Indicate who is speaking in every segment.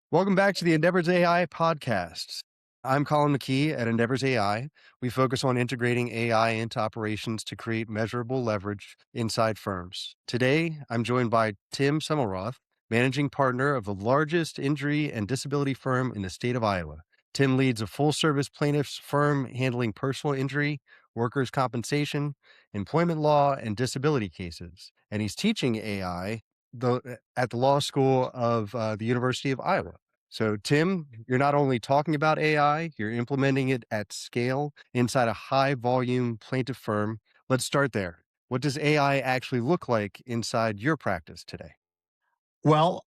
Speaker 1: Welcome back to the Endeavors AI podcast. I'm Colin McKee at Endeavors AI. We focus on integrating AI into operations to create measurable leverage inside firms. Today, I'm joined by Tim Semelroth, managing partner of the largest injury and disability firm in the state of Iowa. Tim leads a full service plaintiffs firm handling personal injury, workers' compensation, employment law, and disability cases. And he's teaching AI at the law school of the University of Iowa. So, Tim, you're not only talking about AI, you're implementing it at scale inside a high volume plaintiff firm. Let's start there. What does AI actually look like inside your practice today?
Speaker 2: Well,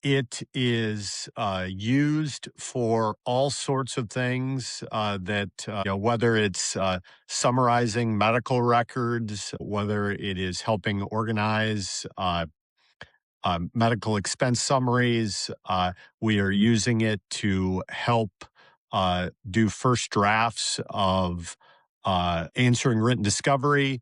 Speaker 2: it is used for all sorts of things whether it's summarizing medical records, whether it is helping organize medical expense summaries. We are using it to help do first drafts of answering written discovery.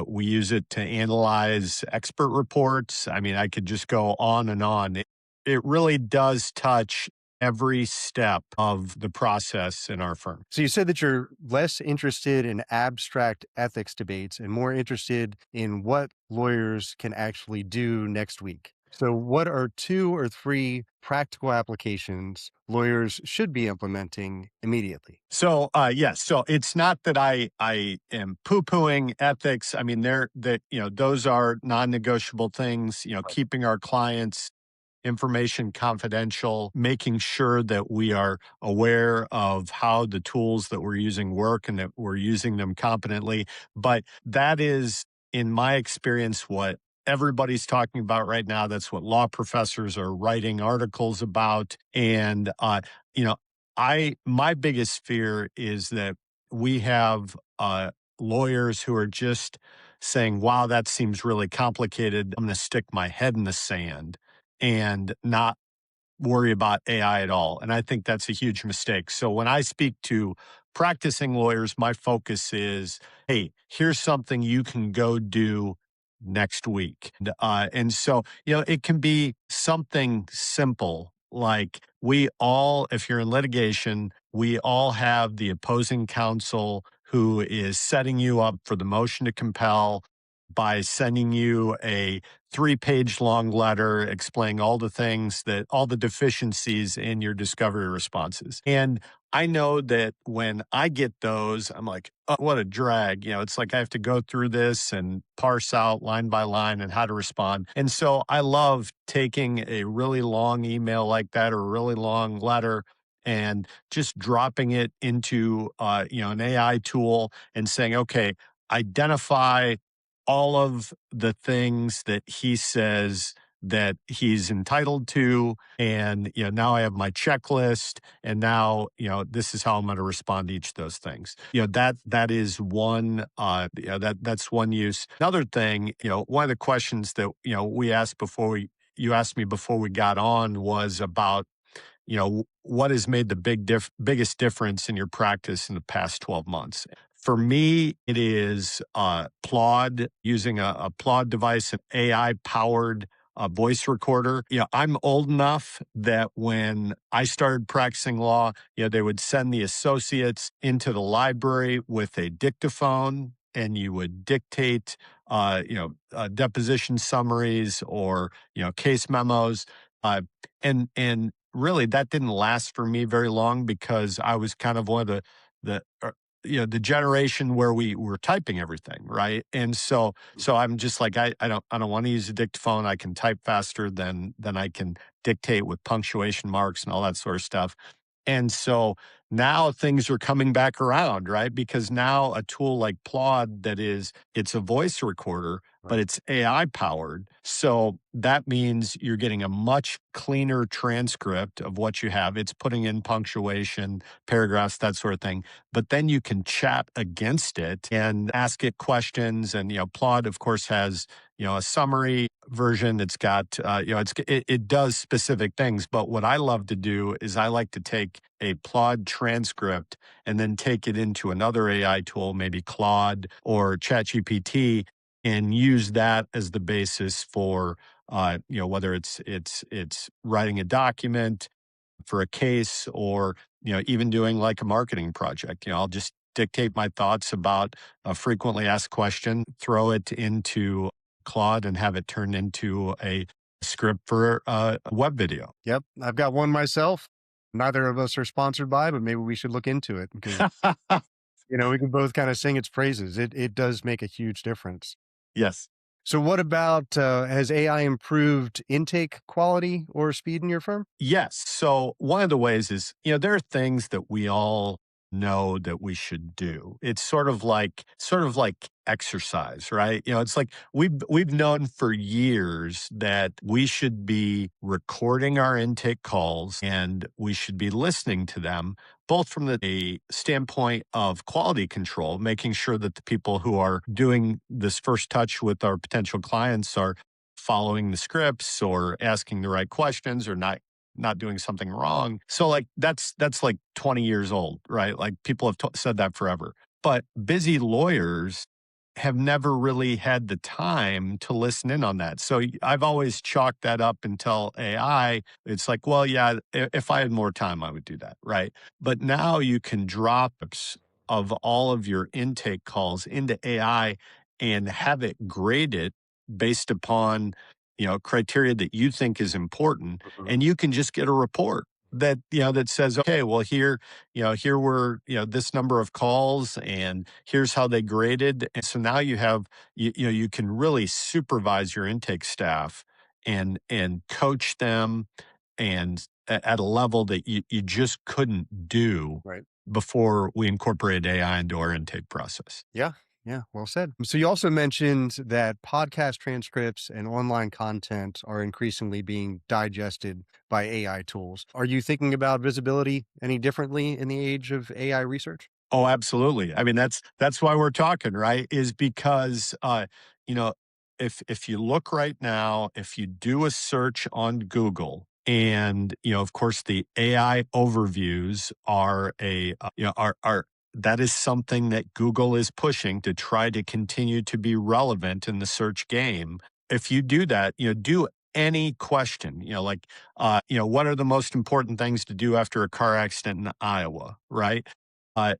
Speaker 2: We use it to analyze expert reports. I mean, I could just go on and on. It really does touch every step of the process in our firm.
Speaker 1: So, you said that you're less interested in abstract ethics debates and more interested in what lawyers can actually do next week. So, what are 2 or 3 practical applications lawyers should be implementing immediately?
Speaker 2: So, yes. So it's not that I am poo pooing ethics. I mean, those are non negotiable things. Keeping our clients' information confidential, making sure that we are aware of how the tools that we're using work and that we're using them competently. But that is, in my experience, what everybody's talking about right now. That's what law professors are writing articles about. And, you know, my biggest fear is that we have lawyers who are just saying, wow, that seems really complicated. I'm going to stick my head in the sand and not worry about AI at all. And I think that's a huge mistake. So when I speak to practicing lawyers, my focus is, hey, here's something you can go do next week. And so, it can be something simple like if you're in litigation, we all have the opposing counsel who is setting you up for the motion to compel by sending you a 3-page long letter explaining all the deficiencies in your discovery responses. And I know that when I get those, I'm like, oh, what a drag. It's like I have to go through this and parse out line by line and how to respond. And so I love taking a really long email like that or a really long letter and just dropping it into an AI tool and saying, okay, identify all of the things that he says that he's entitled to. And, now I have my checklist and now, this is how I'm going to respond to each of those things. That is one, that's one use. Another thing, one of the questions that, you asked me before we got on was about, what has made the biggest difference in your practice in the past 12 months? For me, it is Claude, using a Claude device, an AI-powered voice recorder. I'm old enough that when I started practicing law, they would send the associates into the library with a dictaphone and you would dictate, deposition summaries or, case memos. And really, that didn't last for me very long because I was kind of one of the generation where we were typing everything, right? And so I'm just like, I don't want to use a dictaphone. I can type faster than I can dictate with punctuation marks and all that sort of stuff. And so now things are coming back around, right? Because now a tool like Claude it's a voice recorder, but it's AI powered. So that means you're getting a much cleaner transcript of what you have. It's putting in punctuation, paragraphs, that sort of thing. But then you can chat against it and ask it questions. And, Claude, of course, has, a summary version. It's got, it does specific things. But what I love to do is I like to take a Claude transcript and then take it into another AI tool, maybe Claude or ChatGPT, and use that as the basis for, whether it's writing a document for a case, or even doing like a marketing project. I'll just dictate my thoughts about a frequently asked question, throw it into Claude, and have it turned into a script for a web video.
Speaker 1: Yep. I've got one myself. Neither of us are sponsored by, but maybe we should look into it because, we can both kind of sing its praises. It does make a huge difference.
Speaker 2: Yes.
Speaker 1: So what about, has AI improved intake quality or speed in your firm?
Speaker 2: Yes. So one of the ways is, there are things that we all know that we should do. It's sort of like exercise, right? It's like we've known for years that we should be recording our intake calls and we should be listening to them, both from a standpoint of quality control, making sure that the people who are doing this first touch with our potential clients are following the scripts or asking the right questions or not doing something wrong. So like that's like 20 years old, right? Like people have said that forever. But busy lawyers have never really had the time to listen in on that. So I've always chalked that up until AI. It's like, well, yeah, if I had more time, I would do that, right? But now you can drop of all of your intake calls into AI and have it graded based upon criteria that you think is important,
Speaker 1: Mhm.
Speaker 2: and you can just get a report that says, okay, well, here were this number of calls, and here's how they graded. And so now you can really supervise your intake staff and coach them, and at a level that you just couldn't do
Speaker 1: Right.
Speaker 2: before we incorporated AI into our intake process.
Speaker 1: Yeah. Yeah. Well said. So you also mentioned that podcast transcripts and online content are increasingly being digested by AI tools. Are you thinking about visibility any differently in the age of AI research?
Speaker 2: Oh, absolutely. I mean, that's why we're talking, right? Is because you know, if you look right now, if you do a search on Google, and of course, the AI overviews are are that is something that Google is pushing to try to continue to be relevant in the search game. If you do that, do any question, like what are the most important things to do after a car accident in Iowa, right? Uh,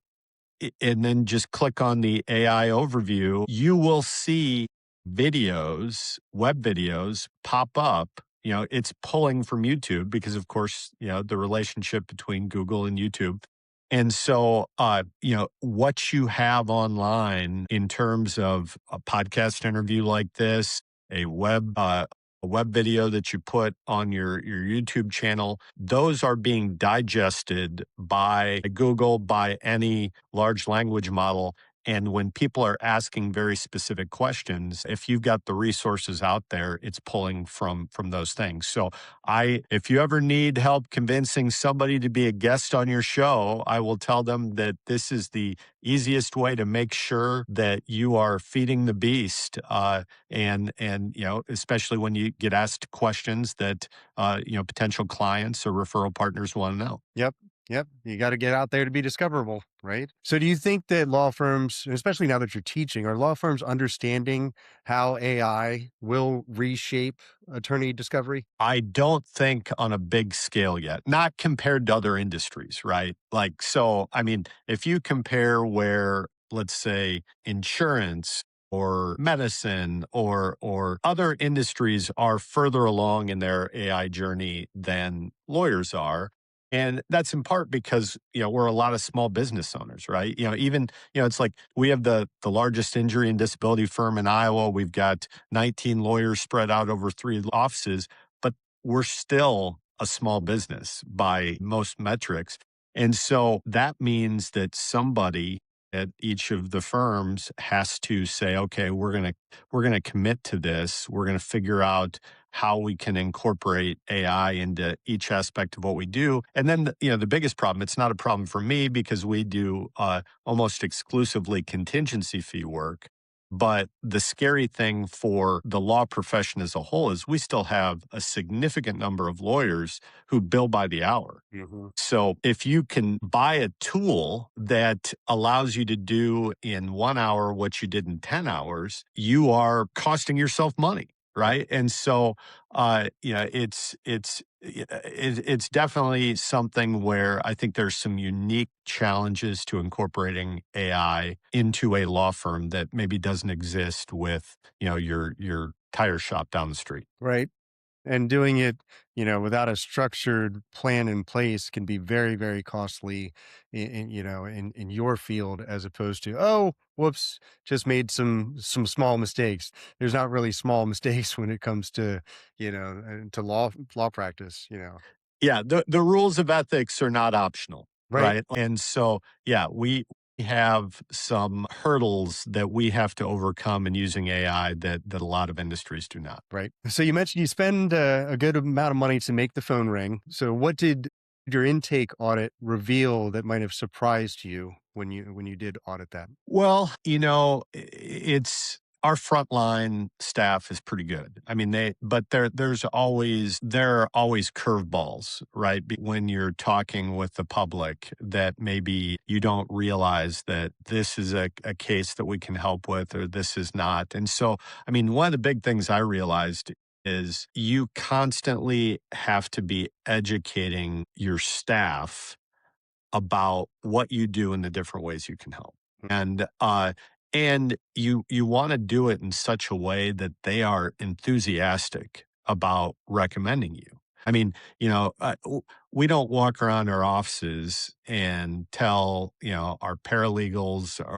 Speaker 2: and then just click on the AI overview, you will see web videos pop up. It's pulling from YouTube because, of course, the relationship between Google and YouTube. And so, what you have online in terms of a podcast interview like this, a web video that you put on your YouTube channel, those are being digested by Google, by any large language model. And when people are asking very specific questions, if you've got the resources out there, it's pulling from those things. So if you ever need help convincing somebody to be a guest on your show, I will tell them that this is the easiest way to make sure that you are feeding the beast. And especially when you get asked questions that potential clients or referral partners want to know.
Speaker 1: Yep. Yep. You got to get out there to be discoverable, right? So, do you think that law firms, especially now that you're teaching, are law firms understanding how AI will reshape attorney discovery?
Speaker 2: I don't think on a big scale yet, not compared to other industries, right? Like, so, I mean, if you compare where, let's say, insurance or medicine or other industries are further along in their AI journey than lawyers are. And that's in part because, we're a lot of small business owners, right? Even, it's like we have the largest injury and disability firm in Iowa. We've got 19 lawyers spread out over 3 offices, but we're still a small business by most metrics. And so that means that somebody at each of the firms has to say, okay, we're going to commit to this. We're going to figure out how we can incorporate AI into each aspect of what we do. And then, the biggest problem, it's not a problem for me because we do almost exclusively contingency fee work. But the scary thing for the law profession as a whole is we still have a significant number of lawyers who bill by the hour.
Speaker 1: Hmm.
Speaker 2: So if you can buy a tool that allows you to do in 1 hour what you did in 10 hours, you are costing yourself money. right? And so, it's definitely something where I think there's some unique challenges to incorporating AI into a law firm that maybe doesn't exist with, your tire shop down the street.
Speaker 1: Right. And doing it, without a structured plan in place can be very, very costly in your field as opposed to, oh, whoops, just made some small mistakes. There's not really small mistakes when it comes to, to law practice,
Speaker 2: Yeah, the rules of ethics are not optional,
Speaker 1: right?
Speaker 2: right? And so, yeah, we have some hurdles that we have to overcome in using AI that a lot of industries do not.
Speaker 1: Right. So you mentioned you spend a good amount of money to make the phone ring. So what did your intake audit reveal that might have surprised you when you did audit that?
Speaker 2: Well, it's our frontline staff is pretty good. I mean, but there are always curveballs, right? When you're talking with the public that maybe you don't realize that this is a case that we can help with or this is not. And so, I mean, one of the big things I realized is you constantly have to be educating your staff about what you do and the different ways you can help. And you want to do it in such a way that they are enthusiastic about recommending you. I mean, we don't walk around our offices and tell, our paralegals or,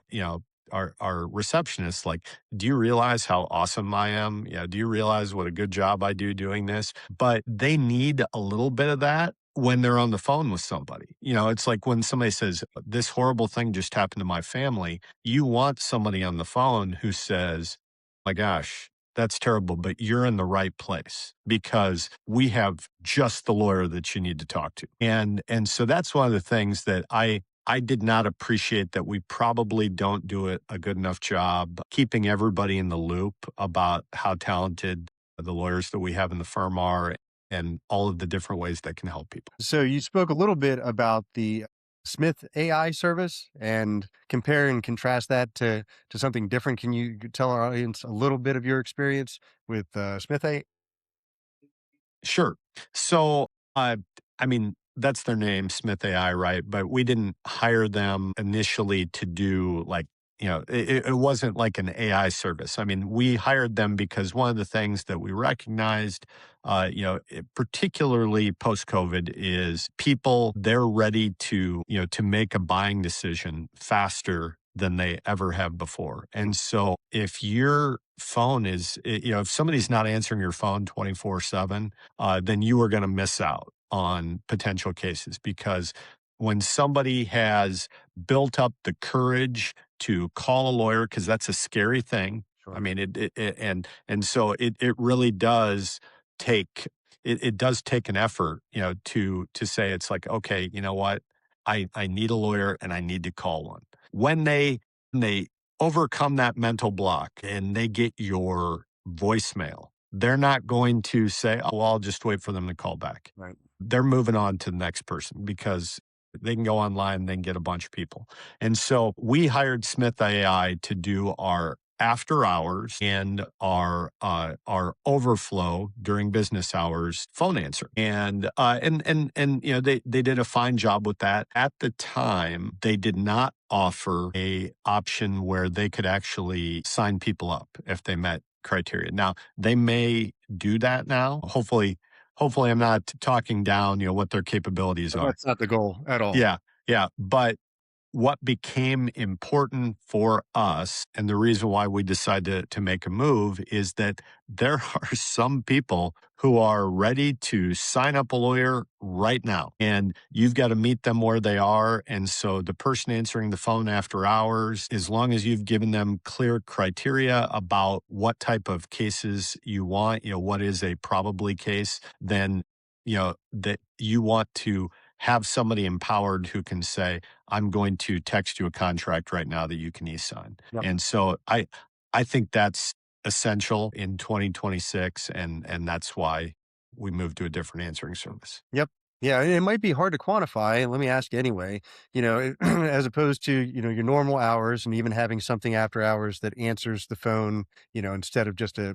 Speaker 2: our receptionists, like, do you realize how awesome I am? Do you realize what a good job I do doing this? But they need a little bit of that when they're on the phone with somebody. It's like when somebody says, this horrible thing just happened to my family. You want somebody on the phone who says, my gosh, that's terrible, but you're in the right place because we have just the lawyer that you need to talk to. And so that's one of the things that I did not appreciate, that we probably don't do it a good enough job keeping everybody in the loop about how talented the lawyers that we have in the firm are and all of the different ways that can help people.
Speaker 1: So you spoke a little bit about the Smith AI service and compare and contrast that to something different. Can you tell our audience a little bit of your experience with Smith AI?
Speaker 2: Sure. So, I mean, that's their name, Smith AI, right? But we didn't hire them initially to do like, it wasn't like an AI service. I mean, we hired them because one of the things that we recognized, particularly post COVID, is people, they're ready to make a buying decision faster than they ever have before. And so if your phone if somebody's not answering your phone 24/7, then you are going to miss out on potential cases, because when somebody has built up the courage to call a lawyer, because that's a scary thing. I
Speaker 1: Sure.
Speaker 2: mean, and so it really does take it does take an effort, to say, it's like, okay, you know what, I need a lawyer and I need to call one. When they overcome that mental block and they get your voicemail, they're not going to say, oh, well, I'll just wait for them to call back.
Speaker 1: Right.
Speaker 2: They're moving on to the next person because they can go online and they can get a bunch of people. And so we hired Smith AI to do our after hours and our overflow during business hours phone answer. And they did a fine job with that. At the time, they did not offer a option where they could actually sign people up if they met criteria. Now, they may do that now. Hopefully I'm not talking down, what their capabilities
Speaker 1: But
Speaker 2: are.
Speaker 1: that's not the goal at all.
Speaker 2: Yeah. Yeah. But what became important for us, and the reason why we decided to make a move, is that there are some people who are ready to sign up a lawyer right now, and you've got to meet them where they are. And so the person answering the phone after hours, as long as you've given them clear criteria about what type of cases you want, what is a probably case, then that you want to have somebody empowered who can say, I'm going to text you a contract right now that you can e-sign.
Speaker 1: Yep.
Speaker 2: And so I think that's essential in 2026, and that's why we moved to a different answering service.
Speaker 1: Yep. Yeah, and it might be hard to quantify. Let me ask you anyway. As opposed to your normal hours, and even having something after hours that answers the phone, instead of just a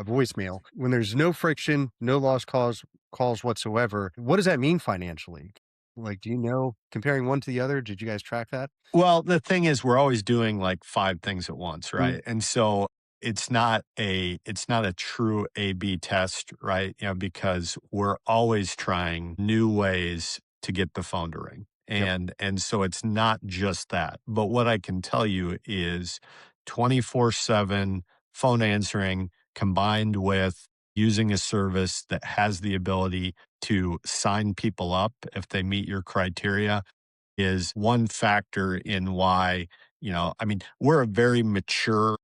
Speaker 1: voicemail. When there's no friction, no lost calls whatsoever, what does that mean financially? Like, do you know comparing one to the other? Did you guys track that?
Speaker 2: Well, the thing is we're always doing like 5 things at once,
Speaker 1: Mm.
Speaker 2: right? And so it's not a true A/B test, right? Because we're always trying new ways to get the phone to ring.
Speaker 1: Yep.
Speaker 2: And so it's not just that. But what I can tell you is 24/7 phone answering combined with using a service that has the ability to sign people up if they meet your criteria is one factor in why, I mean, we're a very mature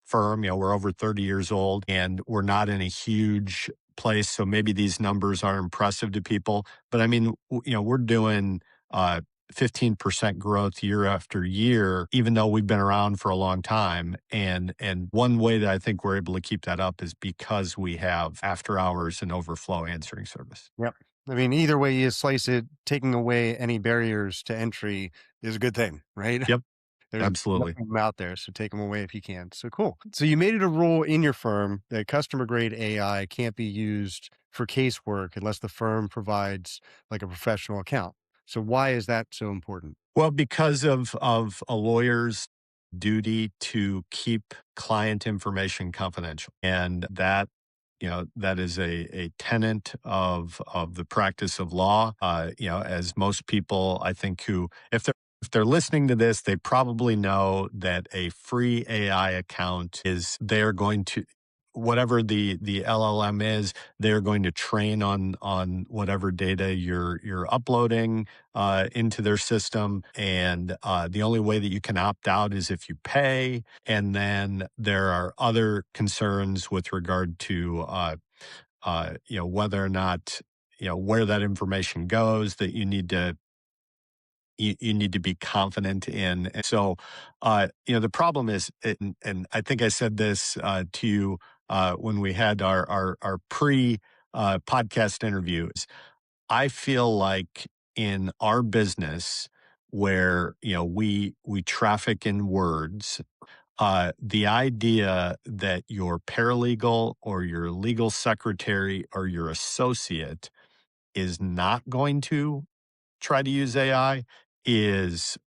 Speaker 2: firm. We're over 30 years old and we're not in a huge place. So maybe these numbers are impressive to people. But I mean, we're doing 15% growth year after year, even though we've been around for a long time. And one way that I think we're able to keep that up is because we have after hours and overflow answering service.
Speaker 1: Yep. I mean, either way you slice it, taking away any barriers to entry is a good thing, right?
Speaker 2: Yep,
Speaker 1: There's
Speaker 2: absolutely.
Speaker 1: nothing out there, so take them away if you can. So cool. So you made it a rule in your firm that customer grade AI can't be used for casework unless the firm provides like a professional account. So why is that so important?
Speaker 2: Well, because of a lawyer's duty to keep client information confidential, and that is a tenet of the practice of law. As most people, I think, who if they're listening to this, they probably know that a free AI account is they're going to whatever the LLM is, they're going to train on whatever data you're uploading into their system. And the only way that you can opt out is if you pay. And then there are other concerns with regard to, whether or not, where that information goes that you need to be confident in. And so, the problem is, and I think I said this to you when we had our pre podcast interviews. I feel like in our business where we traffic in words, the idea that your paralegal or your legal secretary or your associate is not going to try to use AI is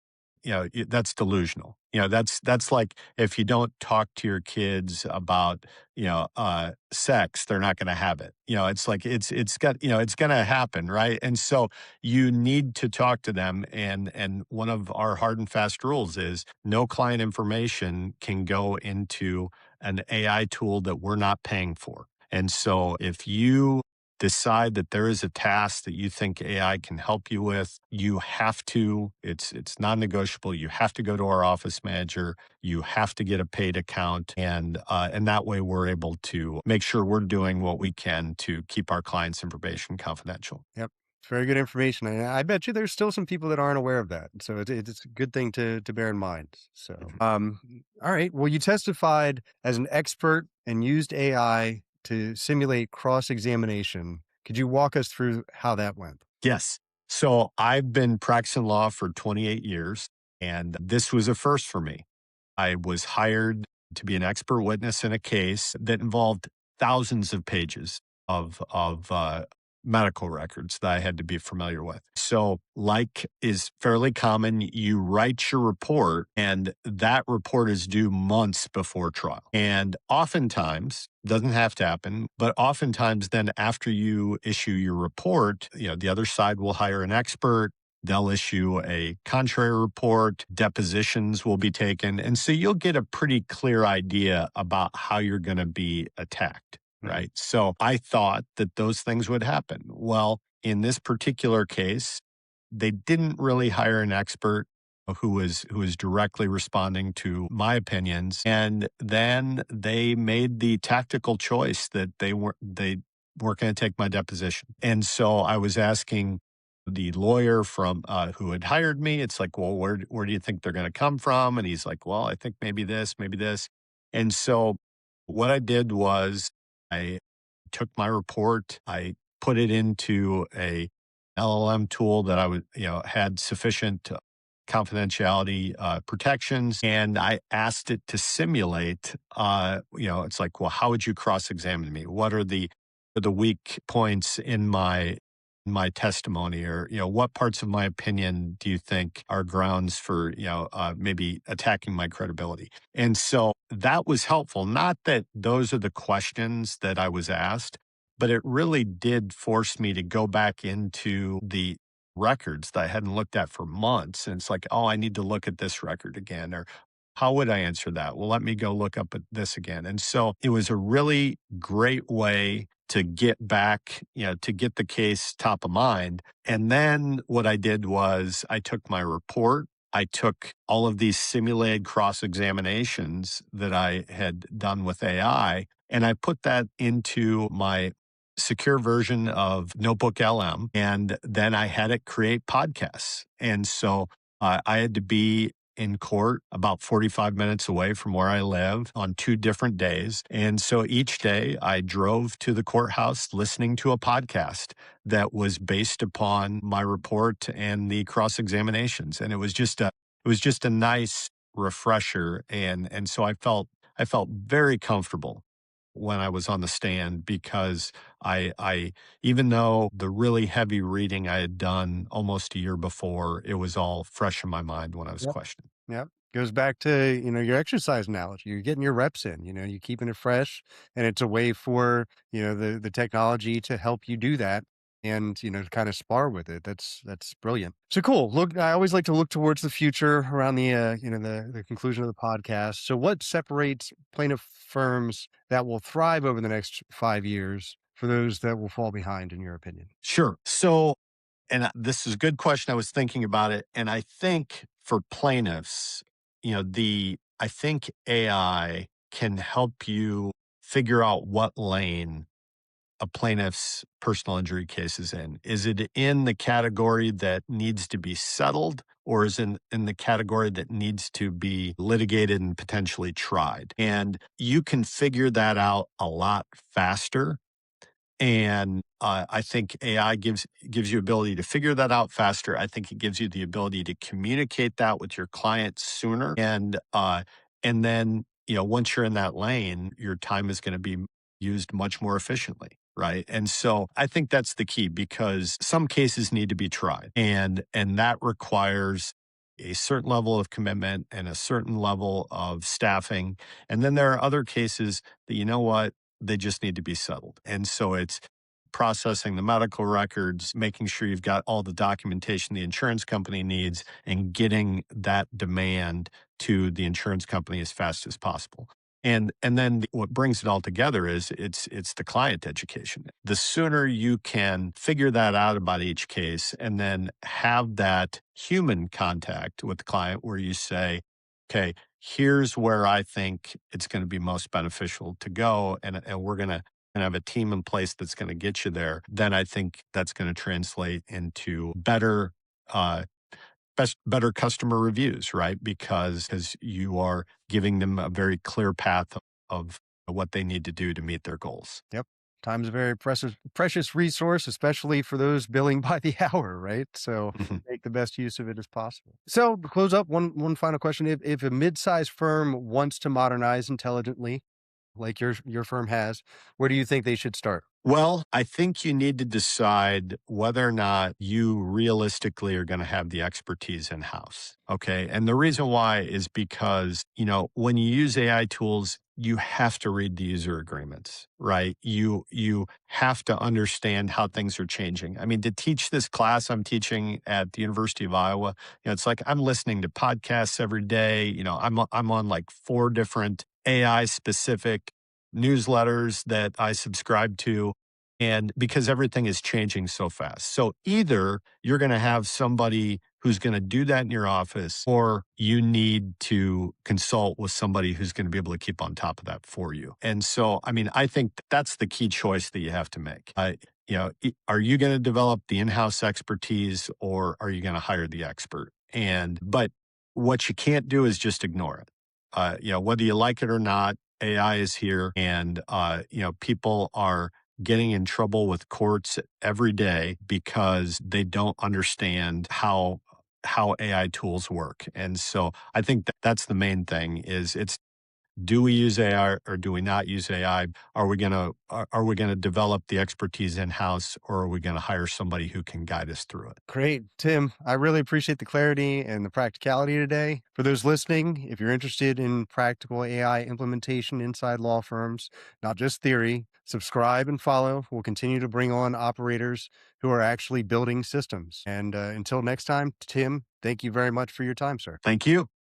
Speaker 2: that's delusional. That's like if you don't talk to your kids about, sex, they're not going to have it. It's like it's going to happen, right? And so you need to talk to them. And one of our hard and fast rules is no client information can go into an AI tool that we're not paying for. And so if you decide that there is a task that you think AI can help you with, you have to, it's non-negotiable. You have to go to our office manager. You have to get a paid account. And that way we're able to make sure we're doing what we can to keep our clients' information confidential.
Speaker 1: Yep. It's very good information. And I bet you there's still some people that aren't aware of that. So it's a good thing to bear in mind. So,
Speaker 2: Mhm.
Speaker 1: all right. Well, you testified as an expert and used AI to simulate cross examination. Could you walk us through how that went?
Speaker 2: Yes. So I've been practicing law for 28 years, and this was a first for me. I was hired to be an expert witness in a case that involved thousands of pages of medical records that I had to be familiar with. So, like is fairly common, you write your report, and that report is due months before trial. And oftentimes, doesn't have to happen, but oftentimes, then after you issue your report, the other side will hire an expert. They'll issue a contrary report, depositions will be taken. And so you'll get a pretty clear idea about how you're going to be attacked,
Speaker 1: Mhm.
Speaker 2: right? So I thought that those things would happen. Well, in this particular case, they didn't really hire an expert who was directly responding to my opinions, and then they made the tactical choice that they weren't going to take my deposition. And so I was asking the lawyer from who had hired me. It's like, well, where do you think they're going to come from? And he's like, well, I think maybe this, maybe this. And so what I did was I took my report, I put it into a LLM tool that I would, had sufficient confidentiality protections. And I asked it to simulate, it's like, well, how would you cross-examine me? What are the weak points in my testimony, or what parts of my opinion do you think are grounds for maybe attacking my credibility? And so that was helpful. Not that those are the questions that I was asked, but it really did force me to go back into the records that I hadn't looked at for months. And it's like, oh, I need to look at this record again, or how would I answer that? Well, let me go look up at this again. And so it was a really great way to get back, to get the case top of mind. And then what I did was I took my report, I took all of these simulated cross examinations that I had done with AI, and I put that into my secure version of Notebook LM. And then I had it create podcasts. And so I had to be in court about 45 minutes away from where I live on 2 different days. And so each day I drove to the courthouse listening to a podcast that was based upon my report and the cross examinations. And it was just a nice refresher. And so I felt very comfortable when I was on the stand, because I even though the really heavy reading I had done almost a year before, it was all fresh in my mind when I was
Speaker 1: Yep.
Speaker 2: questioned.
Speaker 1: Yep. Goes back to, your exercise analogy. You're getting your reps in, you're keeping it fresh, and it's a way for, the technology to help you do that and, to kind of spar with it. That's brilliant. So cool. Look, I always like to look towards the future around the conclusion of the podcast. So what separates plaintiff firms that will thrive over the next 5 years for those that will fall behind, in your opinion?
Speaker 2: Sure. So, and this is a good question. I was thinking about it, and I think for plaintiffs, I think AI can help you figure out what lane a plaintiff's personal injury case is in. Is it in the category that needs to be settled, or is it in the category that needs to be litigated and potentially tried? And you can figure that out a lot faster, and I think AI gives you ability to figure that out faster. I think it gives you the ability to communicate that with your client sooner, and then once you're in that lane, your time is going to be used much more efficiently, right? And so I think that's the key, because some cases need to be tried, and that requires a certain level of commitment and a certain level of staffing. And then there are other cases that, they just need to be settled. And so it's processing the medical records, making sure you've got all the documentation the insurance company needs, and getting that demand to the insurance company as fast as possible. And then what brings it all together is it's the client education. The sooner you can figure that out about each case, and then have that human contact with the client where you say, okay, here's where I think it's going to be most beneficial to go, and we're going to have a team in place that's going to get you there, then I think that's going to translate into uh, better customer reviews, right? Because you are giving them a very clear path of what they need to do to meet their goals.
Speaker 1: Yep. Time's a very precious resource, especially for those billing by the hour, right? So
Speaker 2: Mhm.
Speaker 1: make the best use of it as possible. So to close up, one final question. If a mid-sized firm wants to modernize intelligently, like your firm has, where do you think they should start?
Speaker 2: Well, I think you need to decide whether or not you realistically are going to have the expertise in house. Okay. And the reason why is because, when you use AI tools, you have to read the user agreements, right? You have to understand how things are changing. I mean, to teach this class I'm teaching at the University of Iowa, it's like I'm listening to podcasts every day. I'm on like 4 different AI specific newsletters that I subscribe to. And because everything is changing so fast. So either you're going to have somebody who's going to do that in your office, or you need to consult with somebody who's going to be able to keep on top of that for you. And so, I mean, I think that's the key choice that you have to make. Are you going to develop the in-house expertise, or are you going to hire the expert? But what you can't do is just ignore it. Whether you like it or not, AI is here, and people are getting in trouble with courts every day because they don't understand how AI tools work. And so I think that's the main thing is it's do we use AI or do we not use AI? Are we gonna develop the expertise in-house or are we gonna hire somebody who can guide us through it?
Speaker 1: Great. Tim, I really appreciate the clarity and the practicality today. For those listening, if you're interested in practical AI implementation inside law firms, not just theory, subscribe and follow. We'll continue to bring on operators who are actually building systems. And until next time, Tim, thank you very much for your time, sir.
Speaker 2: Thank you.